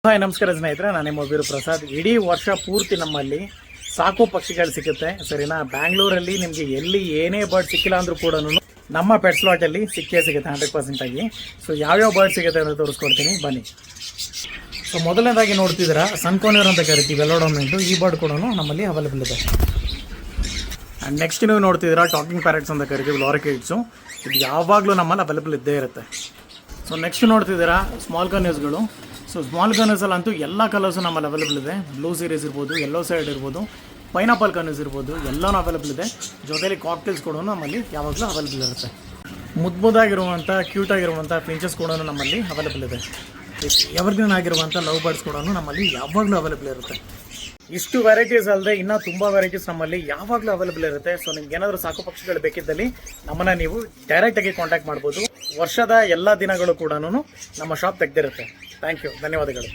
Hi ನಮಸ್ಕಾರ ಸ್ನೇಹಿತರೆ, ನಾನು ನಿಮ್ಮ ಪ್ರಸಾದ್. ಇಡೀ ವರ್ಷ ಪೂರ್ತಿ ನಮ್ಮಲ್ಲಿ ಸಾಕು ಪಕ್ಷಿಗಳು ಸಿಗುತ್ತೆ ಸರಿನಾ. ಬ್ಯಾಂಗ್ಳೂರಲ್ಲಿ ನಿಮಗೆ ಎಲ್ಲಿ ಏನೇ ಬರ್ಡ್ ಸಿಕ್ಕಿಲ್ಲ ಅಂದ್ರೂ ಕೂಡ ನಮ್ಮ ಪೆಟ್ ಸ್ಲಾಟಲ್ಲಿ ಸಿಕ್ಕೇ ಸಿಗುತ್ತೆ 100% ಆಗಿ. ಸೊ ಯಾವ್ಯಾವ ಬರ್ಡ್ ಸಿಗುತ್ತೆ ಅಂತ ತೋರಿಸ್ಕೊಡ್ತೀನಿ ಬನ್ನಿ. ಸೊ ಮೊದಲನೇದಾಗಿ ನೋಡ್ತಿದ್ದೀರಾ ಸನ್ಕೋನಿಯರ್ ಅಂತ ಕರಿತೀವಿ, ವೆಲೋಡೋಮೆಂಟು. ಈ ಬರ್ಡ್ ಕೂಡ ನಮ್ಮಲ್ಲಿ ಅವೈಲೇಬಲ್ ಇದೆ. ಆ್ಯಂಡ್ ನೆಕ್ಸ್ಟ್ ನೀವು ನೋಡ್ತಿದ್ದೀರಾ ಟಾಕಿಂಗ್ ಪ್ಯಾರೆಟ್ಸ್ ಅಂತ ಕರಿತೀವಿ, ಲಾರಿಕೇಟ್ಸು. ಇದು ಯಾವಾಗಲೂ ನಮ್ಮಲ್ಲಿ ಅವೈಲೇಬಲ್ ಇದ್ದೇ ಇರುತ್ತೆ. ಸೊ ನೆಕ್ಸ್ಟ್ ನೋಡ್ತಿದ್ದೀರಾ ಸ್ಮಾಲ್ ಕನ್ಯೂಸ್ಗಳು. ಸೊ ಸ್ಮಾಲ್ ಕನ್ಯೂಸಲ್ಲಿ ಅಂತೂ ಎಲ್ಲ ಕಲರ್ಸು ನಮ್ಮಲ್ಲಿ ಅವೈಲೇಬಲ್ ಇದೆ. ಬ್ಲೂ ಸೀರೀಸ್ ಇರ್ಬೋದು, ಯೆಲ್ಲೋ ಸೈಡ್ ಇರ್ಬೋದು, ಪೈನಾಪಲ್ ಕನ್ಯೂಸ್ ಇರ್ಬೋದು, ಎಲ್ಲನೂ ಅವೈಲೇಬಲ್ ಇದೆ. ಜೊತೆಲಿ ಕಾಕ್ಟೇಲ್ಸ್ ಕೂಡ ನಮ್ಮಲ್ಲಿ ಯಾವಾಗಲೂ ಅವೈಲೇಬಲ್ ಇರುತ್ತೆ. ಮುದ್ದಾಗಿರುವಂಥ ಕ್ಯೂಟಾಗಿರುವಂಥ ಫಿಂಚಸ್ ಕೂಡ ನಮ್ಮಲ್ಲಿ ಅವೈಲೇಬಲ್ ಇದೆ. ಎವರ್ಗ್ರೀನ್ ಆಗಿರುವಂಥ ಲವ್ ಬರ್ಡ್ಸ್ ಕೂಡ ನಮ್ಮಲ್ಲಿ ಯಾವಾಗಲೂ ಅವೈಲೇಬಲ್ ಇರುತ್ತೆ. ಇಷ್ಟು ವೆರೈಟೀಸ್ ಅಲ್ಲದೆ ಇನ್ನೂ ತುಂಬ ವೆರೈಟೀಸ್ ನಮ್ಮಲ್ಲಿ ಯಾವಾಗಲೂ ಅವೈಲೇಬಲ್ ಇರುತ್ತೆ. ಸೊ ನಿಮ್ಗೆ ಏನಾದರೂ ಸಾಕು ಪಕ್ಷಿಗಳು ಬೇಕಿದ್ದಲ್ಲಿ ನಮ್ಮನ್ನು ನೀವು ಡೈರೆಕ್ಟಾಗಿ ಕಾಂಟ್ಯಾಕ್ಟ್ ಮಾಡ್ಬೋದು. ವರ್ಷದ ಎಲ್ಲ ದಿನಗಳು ಕೂಡ ನಮ್ಮ ಶಾಪ್ ತೆಗೆದಿರುತ್ತೆ. ಥ್ಯಾಂಕ್ ಯು, ಧನ್ಯವಾದಗಳು.